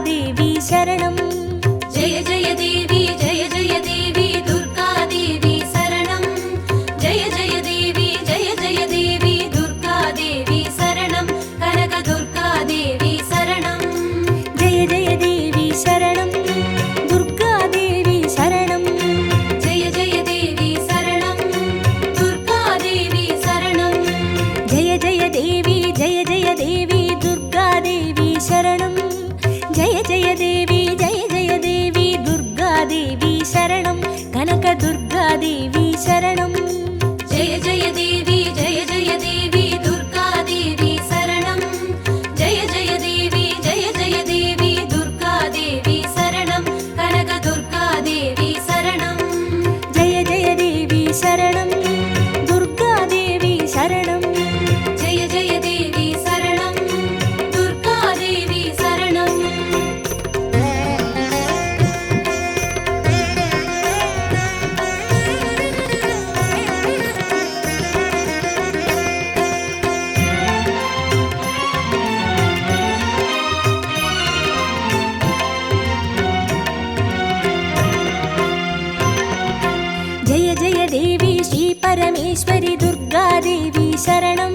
देवी शरणं जय जय देवी दुर्गा देवी शरणं जय जय देवी दुर्गा देवी शरणं कनक दुर्गा देवी शरणं जय जय देवी शरणं दुर्गा देवी शरणं जय जय देवी शरणं दुर्गा देवी शरणं जय जय देवी दुर्गा देवी शरणं जय जय देवी दुर्गा देवी शरणं कनक दुर्गा देवी शरणं जय जय देवी दुर्गा देवी शरणं जय जय देवी दुर्गा देवी शरणं कनक दुर्गा देवी शरणं जय जय देवी शरणं दुर्गा देवी शरणं जय जय देवी शरणं दुर्गा देवी शरणं जय जय देवी श्री परमेश्वरी दुर्गा देवी शरणं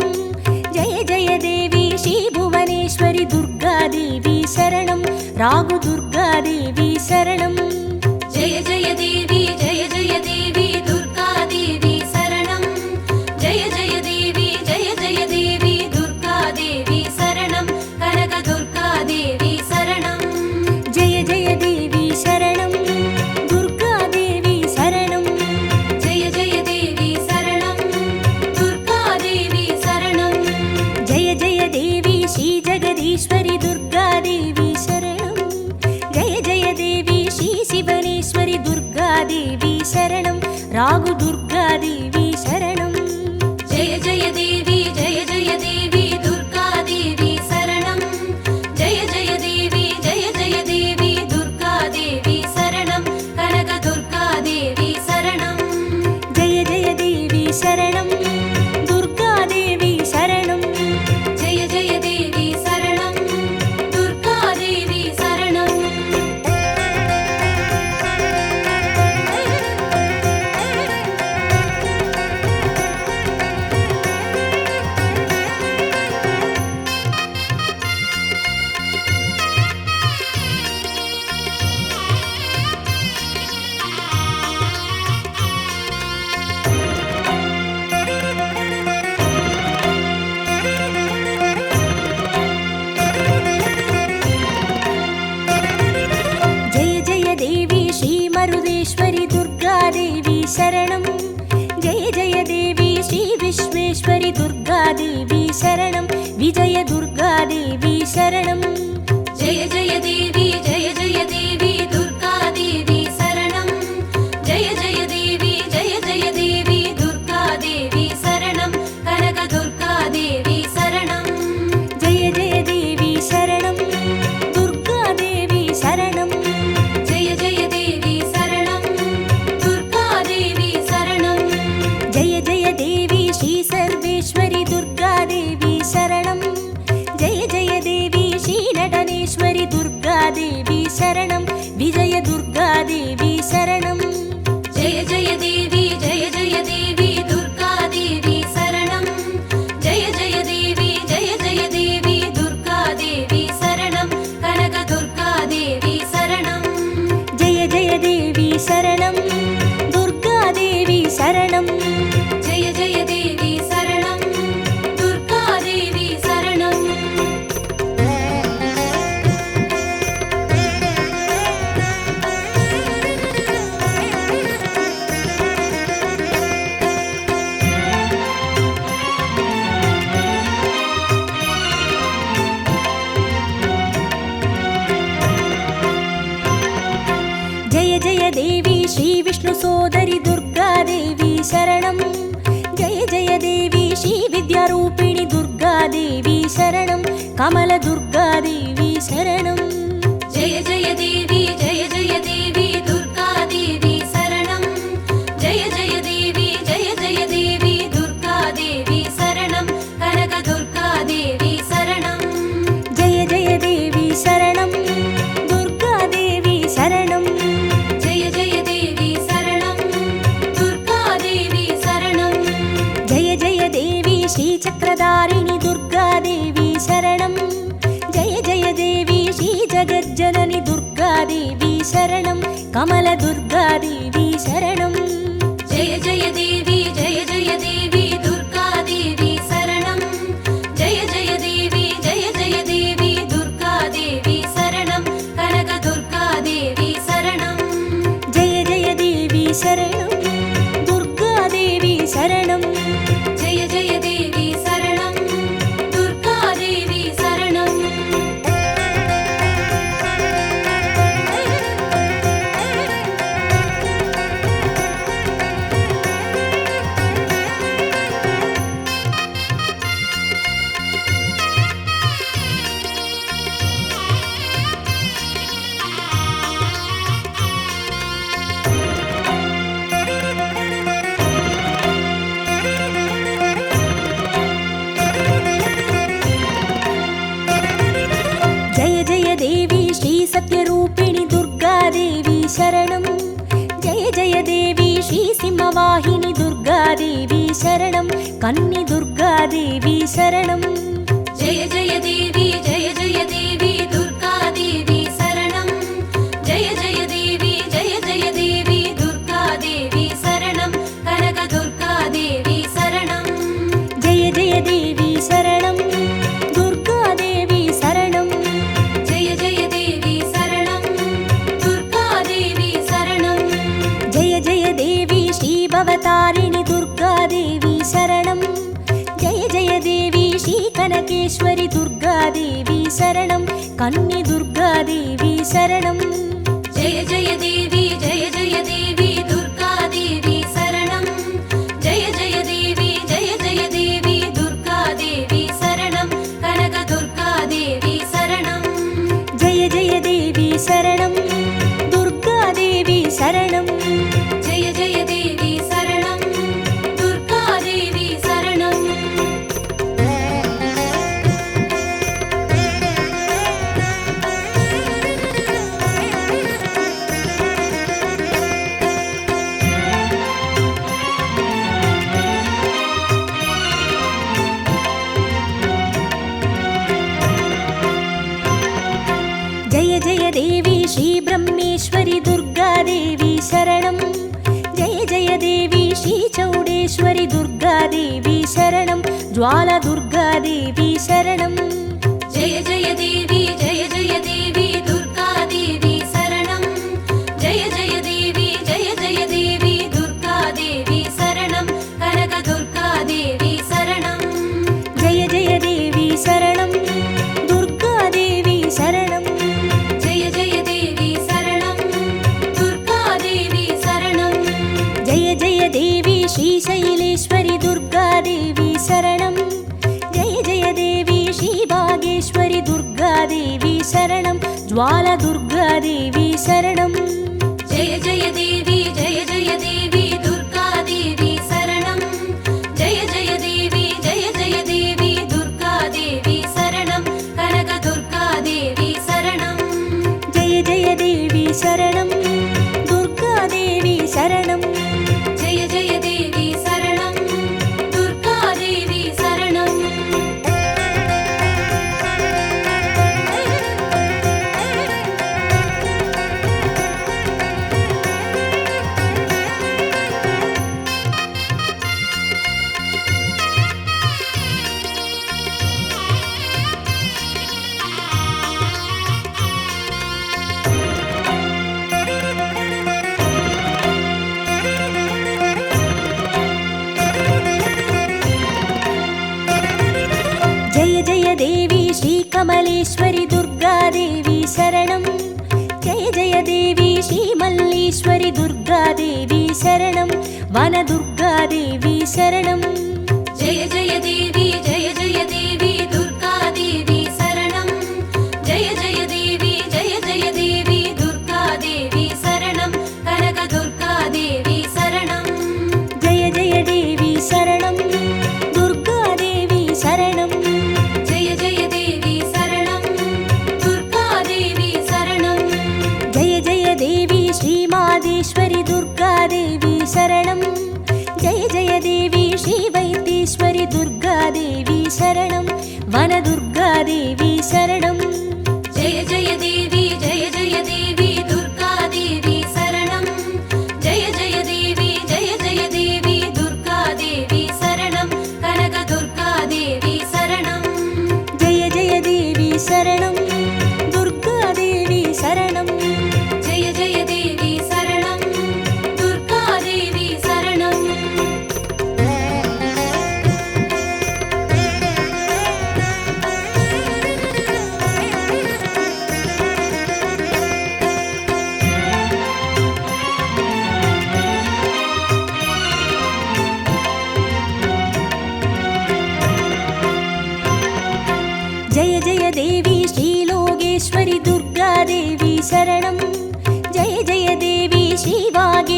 जय जय देवी श्री भुवनेश्वरी दुर्गा देवी शरणं रागु दुर्गा देवी शरणं जय जय देवी दुर्गा देवी शरणं जय जय देवी दुर्गा देवी शरणं कनक दुर्गा देवी शरणं जय जय देवी शरणं दुर्गा देवी शरणं जय जय देवी शरणं दुर्गा देवी शरणं जय जय देवी श्री जगदीश्वरी दुर्गा देवी शरणं जय जय देवी श्री शिवनेश्वरी दुर्गा देवी शरणं रागु दुर्गा देवी शरणं जय जय देवी दुर्गा देवी शरणं जय जय देवी दुर्गा देवी शरणं कनक दुर्गा देवी शरणं जय जय देवी शरणं दुर्गा देवी शरणं जय जय देवी शरणं दुर्गा देवी शरणं जय जय देवी श्री मरुदेश्वरी दुर्गा देवी शरणं जय जय देवी श्री विश्वेश्वरी दुर्गा देवी शरणं विजय दुर्गा देवी शरणं जय जय देवी दुर्गा देवी शरणं जय जय देवी दुर्गा देवी शरणं कनक दुर्गा देवी शरणं जय जय देवी शरणं दुर्गा देवी शरणं जय जय देवी शरणं दुर्गा देवी शरणं जय जय देवी श्री सर्वेश्वरी दुर्गा देवी शरणं जय जय देवी श्री नटनेश्वरी दुर्गा देवी शरणं विजय दुर्गा देवी शरणं जय जय देवी दुर्गा देवी शरणं जय जय देवी दुर्गा देवी शरणं कनक दुर्गा देवी शरणं जय जय देवी शरणं दुर्गा देवी शरणं जय जय देवी शरणं दुर्गा देवी शरणं जय जय देवी श्री विष्णु सोदरी दुर्गा देवी शरणं जय जय देवी श्री विद्यारूपिणी दुर्गा देवी शरणं कमल दुर्गा देवी शरणं जय जय देवी दुर्गा देवी शरणं जय जय देवी दुर्गा देवी शरणं कनक दुर्गा देवी शरणं जय जय देवी शरणं कमलदुर्गादेवी शरणं जय जय देवी दुर्गादेवी शरणं जय जय देवी दुर्गादेवी शरणं कनकदुर्गादेवी शरणं जय जय देवी शरणं दुर्गादेवी शरणं जय जय देवी शरणं दुर्गादेवी शरणं जय जय देवी श्री सत्यरूपिणी दुर्गादेवी शरणं जय जय देवी श्री सिंहवाहिनी दुर्गादेवी शरणं कन्नी दुर्गादेवी शरणं जय जय देवी दुर्गादेवी शरणं जय जय देवी दुर्गादेवी शरणं कनकदुर्गादेवी शरणं जय जय देवी शरणं दुर्गादेवी शरणं जय जय देवी शरणं दुर्गादेवी शरणं जय जय देवी श्री भवतारिणी दुर्गादेवी शरणं जय जय देवी श्री कनकेश्वरी दुर्गादेवी शरणं कन्नी दुर्गादेवी शरणं जय जय देवी दुर्गादेवी शरणं जय जय देवी दुर्गादेवी शरणं कनकदुर्गादेवी शरणं जय जय देवी शरणं दुर्गादेवी शरणं जय जय देवी शरणं दुर्गादेवी शरणं जय जय देवी श्री ब्रह्मेश्वरी दुर्गादेवी शरणं जय जय देवी श्री चौडेश्वरी दुर्गादेवी शरणं ज्वाला दुर्गादेवी शरणं जय जय देवी दुर्गादेवी शरणं जय जय देवी दुर्गादेवी शरणं कनकदुर्गादेवी शरणं जय जय देवी शरणं दुर्गादेवी शरणं जय जय देवी शरणं दुर्गादेवी शरणं जय जय देवी श्रीशैलेश्वरी दुर्गादेवी शरणं जय जय देवी श्रीभागेश्वरी दुर्गादेवी शरणं ज्वाला दुर्गादेवी शरणं जय जय देवी दुर्गादेवी शरणं जय जय देवी दुर्गादेवी शरणं कनकदुर्गादेवी शरणं जय जय देवी शरणं दुर्गादेवी शरणं जय जय देवी शरणं दुर्गादेवी शरणं जय जय देवी श्री कमलेश्वरी दुर्गादेवी शरणं जय जय देवी श्री मल्लीश्वरी दुर्गादेवी शरणं वनदुर्गादेवी शरणं जय जय देवी दुर्गादेवी शरणं जय जय देवी दुर्गादेवी शरणं कनकदुर्गादेवी शरणं जय जय देवी शरणं दुर्गादेवी शरणं जय जय देवी शरणं दुर्गादेवी शरणं जय जय देवी श्रीमादेश्वरी दुर्गादेवी शरणं जय जय देवी श्रीवैद्येश्वरी दुर्गादेवी शरणं वनदुर्गादेवी शरणं जय जय देवी दुर्गादेवी शरणं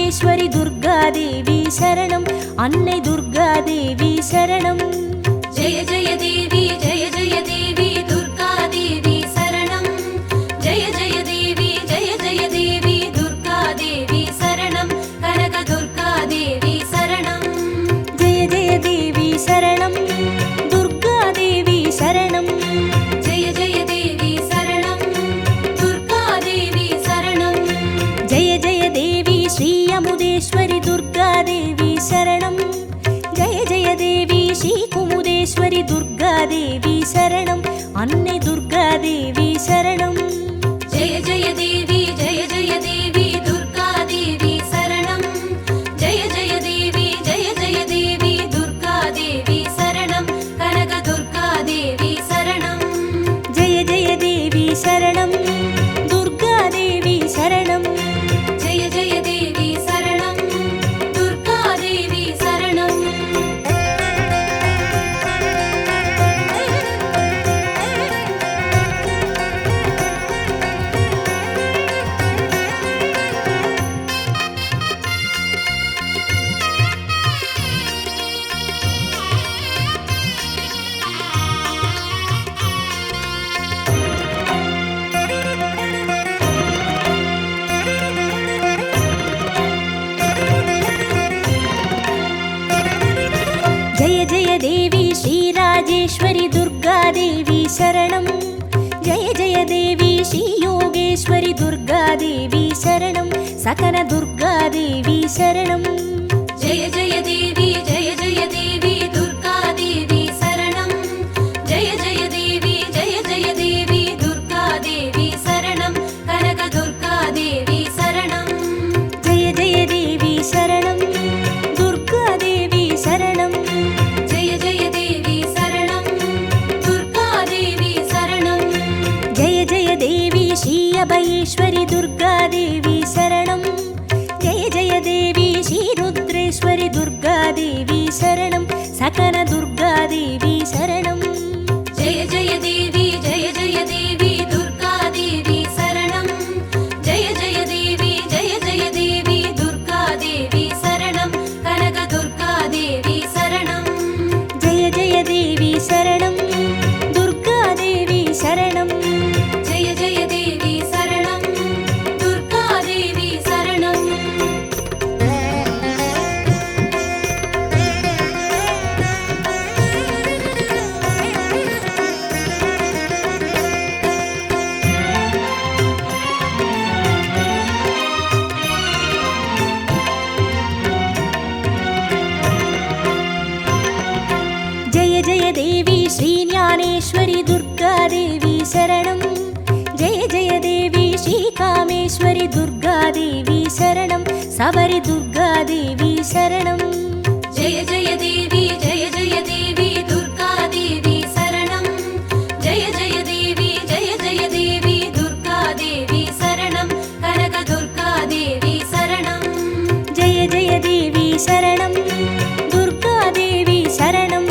யோகேஸ்வரி துர்காதேவி சரணம். அன்னை துர்காதேவி சரணம். ஜெய ஜெய தேவி ஜெய ஜெய தேவி துர்கா தேவி சரணம். ஜெய ஜெய தேவி ஜெய ஜெய தேவி துர்கா தேவி சரணம். கனக துர்கா தேவி சரணம். ஜெய ஜெய தேவி சரணம். துர்காதேவி சரணம். ஜெய ஜெய தேவி சரணம். துர்கா தேவி சரணம். ஜெய ஜெய தேவி ஸ்ரீ அமுதேஸ்வரி துர்காதேவி சரணம். ஜெய ஜெய தேவி ஸ்ரீ குமுதேஸ்வரி துர்காதேவி சரணம். அன்னை துர்காதேவி சரணம். ஜெய ஜெய தேவி ஜெய ஜெய தேவி துர்கா தேவி சரணம். ஜெய ஜெய தேவி ஜெய ஜெய தேவி துர்கா தேவி சரணம். கனக துர்கா தேவி சரணம். ஜெய ஜெய தேவி சரணம். துர்காதேவி சரணம். ஜெய ஜெய தேவி சரணம். துர்கா தேவி சரணம். ஜெய ஜெய தேவி ஸ்ரீ ராஜேஸ்வரி துர்காதேவி சரணம். ஜெய ஜெய தேவி ஸ்ரீ யோகேஸ்வரி துர்காதேவி சரணம். சகன துர்காதேவி சரணம். ஜெய ஜெய தேவி ஜெய ஜெய தேவி துர்கா தேவி சரணம். ஜெய ஜெய தேவி ஜெய ஜெய தேவி துர்கா தேவி சரணம். கனக துர்கா தேவி சரணம். ஜெய ஜெய தேவி சரணம். துர்காதேவி சரணம். ஜெய ஜெய தேவி சரணம். துர்கா தேவி சரணம். ஜெய ஜெய தேவி ஸ்ரீ அபயேஸ்வரி துர்காதேவி சரணம். ஜெய ஜெய தேவி ஸ்ரீ ருத்ரேஸ்வரி துர்காதேவி சரணம். சகன துர்காதேவி சரணம். ஜெய ஜெய தேவி ஜெய ஜெய தேவி துர்கா தேவி சரணம். ஜெய ஜெய தேவி ஜெய ஜெய தேவி துர்கா தேவி சரணம். கனக துர்கா தேவி சரணம். ஜெய ஜெய தேவி சரணம். துர்காதேவி சரணம். ஜெய ஜெய தேவி சரணம். துர்கா தேவி சரணம். ஜெய ஜெய தேவி ஸ்ரீ ஞானேஸ்வரி துர்காதேவி சரணம். ஜெய ஜெய தேவி ஸ்ரீ காமேஸ்வரி துர்காதேவி சரணம். சபரி துர்காதேவி சரணம். ஜெய ஜெய தேவி ஜெய ஜெய தேவி துர்கா தேவி சரணம். ஜெய ஜெய தேவி ஜெய ஜெய தேவி துர்கா தேவி சரணம். கனக துர்கா தேவி சரணம். ஜெய ஜெய தேவி சரணம். துர்காதேவி சரணம்.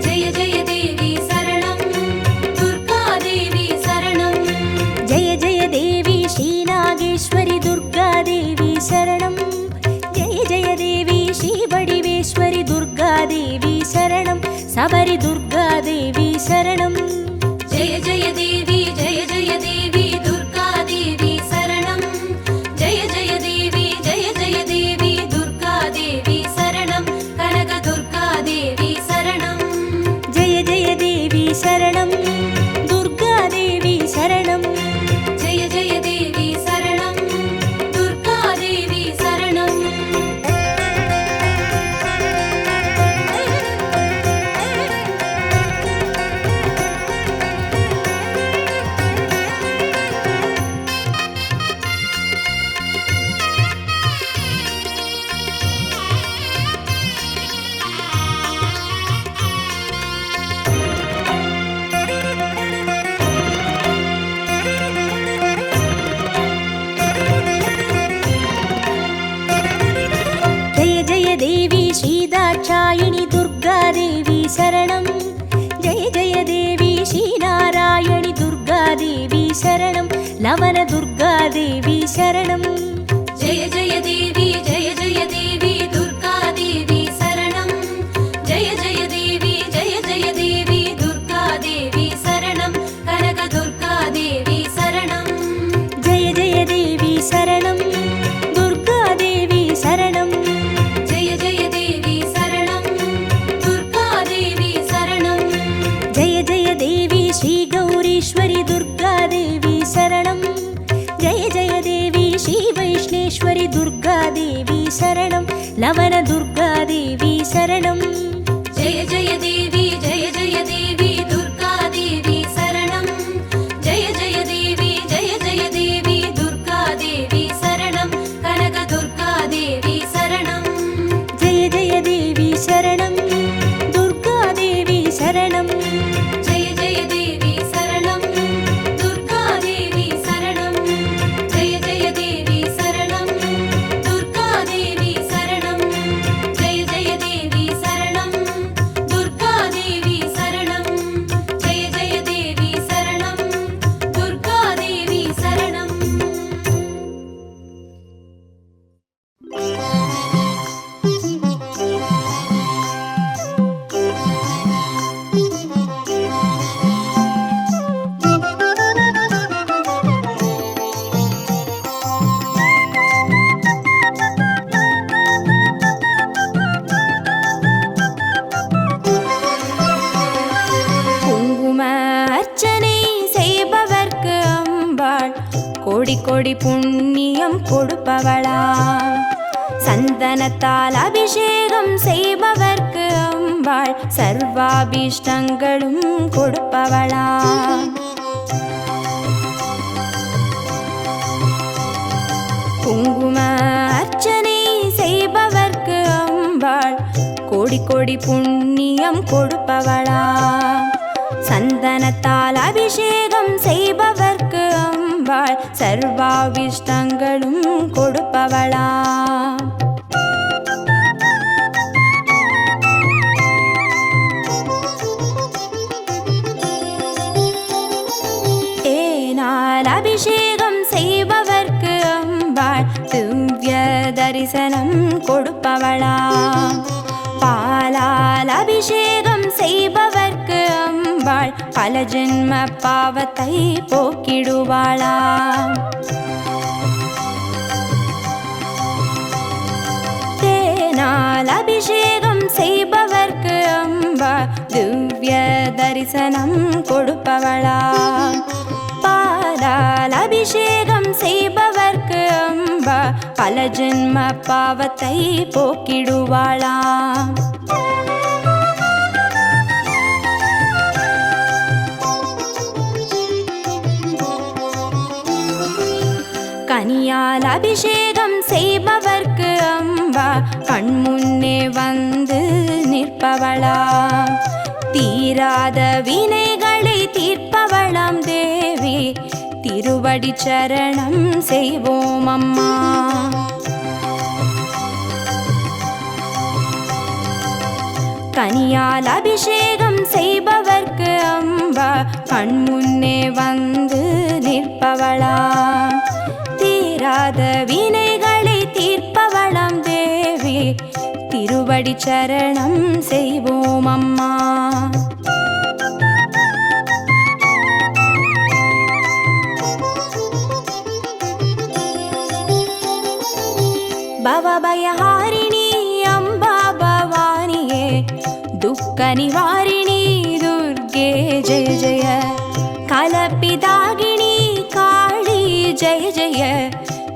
ஜெய ஜெய தேவி சரணம். துர்கா தேவி சரணம். ஜெய ஜெய தேவி ஸ்ரீ நாகேஸ்வரி துர்காதேவி சரணம். ஜெய ஜெய தேவி ஸ்ரீ வடிவேஸ்வரி துர்காதேவி சரணம். சபரி துர்காதேவி சரணம். ஜெய ஜெய தேவி ஜெய ஜெய தேவி துர்கா தேவி சரணம். ஜெய ஜெய தேவி ஜெய ஜெய தேவி துர்கா தேவி சரணம். கனக துர்கா தேவி சரணம். ஜெய ஜெய தேவி சரணம். துர்காதேவி சரணம். ஜெய ஜெய தேவி சரணம். துர்கா தேவி சரணம். தேவி ஸ்ரீ தாட்சாயினி துர்காதேவி சரணம். ஜெய ஜெய தேவி ஸ்ரீ நாராயணி துர்காதேவி சரணம். லவன துர்காதேவி சரணம். ஜெய जय जय देवी दुर्गा देवी शरणं जय जय देवी दुर्गा देवी शरणं कनक दुर्गा देवी शरणं जय जय देवी शरणं दुर्गा देवी शरणं जय जय देवी शरणं दुर्गा देवी शरणं जय जय देवी श्री गौरीश्वरी दुर्गा देवी शरणं जय जय देवी श्री वैष्णेश्वरी दुर्गा देवी शरणं लवण दुर्गा देवी शरणं जय जय देवी दुर्गा देवी शरणं जय जय देवी दुर्गा देवी शरणं कनक दुर्गा देवी शरणं जय जय देवी शरणं दुर्गा देवी शरणं जय जय देवी शरणं दुर्गा देवी शरणं जय जय देवी शरणं दुर्गा देवी शरणं जय जय देवी शरणं दुर्गा देवी शरणं जय जय देवी शरणं दुर्गा देवी शरणं குங்கும அர்ச்சனை செய்பவர்க்கு அம்பாள் கோடி கோடி புண்ணியம் கொடுப்பவளா சந்தனத்தால் அபிஷேகம் செய்பவர்க்கு அம்பாள் சர்வாபீஷ்டங்களும் கொடுப்பவளா குங்கும அர்ச்சனை செய்பவர்க்கு அம்பாள் கோடி கோடி புண்ணியம் கொடுப்பவளா சந்தனத்தால் அபிஷேகம் செய்பவர்க்கு அம்பாள் சர்வாவிஷ்டங்களும் கொடுப்பவளா தேனால் அபிஷேகம் செய்பவர்க்கு அம்பாள் திவ்ய தரிசனம் கொடுப்பவளா பாலால் அபிஷேகம் செய்பவர்க்கு அம்பாள் பல ஜென்ம பாவத்தை போக்கிடுவாளா தேனால் அபிஷேகம் செய்பவர்க்கு அம்பாள் திவ்ய தரிசனம் கொடுப்பவளா பாலால் அபிஷேகம் செய்பவர்க்கு அம்பா பல ஜென்ம பாவத்தை போக்கிடுவாளா கனியால் அபிஷேகம் செய்பவர்க்கு அம்பா கண்முன்னே வந்து நிற்பவளா தீராத வினைகளை தீர்ப்பவளாம் தேவி திருவடி சரணம் செய்வோம் அம்மா கனியால் அபிஷேகம் செய்பவர்க்கு அம்பா கண்முன்னே வந்து நிற்பவளா தீராத வினைகளை தீர்ப்பவளாம் தேவி திருவடி சரணம் செய்வோம் அம்மா பவபயஹாரிணி அம்பா பவானியே துக்க நிவாரிணி துர்கே ஜெய ஜெய கலப்பிதாகினி காளி ஜெய ஜெய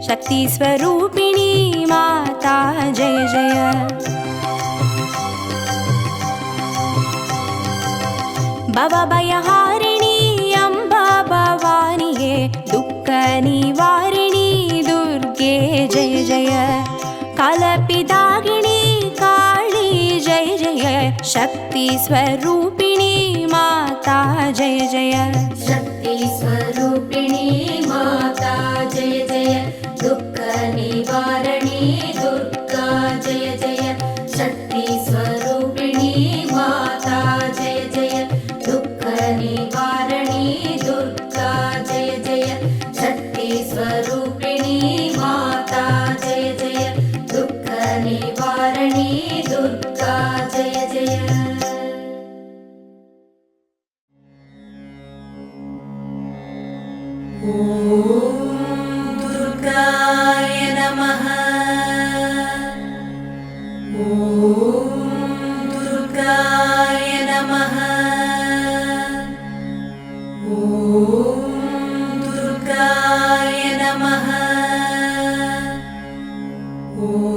சக்தி ஸ்வரூபிணி மாதா ஜெய ஜெய பவபயஹாரிணி அம்பா பவானியே துக்க நிவாரிணி துர்கே ஜெய ஜெய கலப்பிதாகினி காளி ஜெய ஜெய சக்தி ஸ்வரூபிணி மாதா ஜெய ஜெய शक्ति स्वरूपिणी माता जय जय दुःख निवारणी दुर्गा जय जय शक्ति स्वरूपिणी माता जय जय दुःख निवारणी दुर्गा जय जय शक्ति स्वरूपिणी माता जय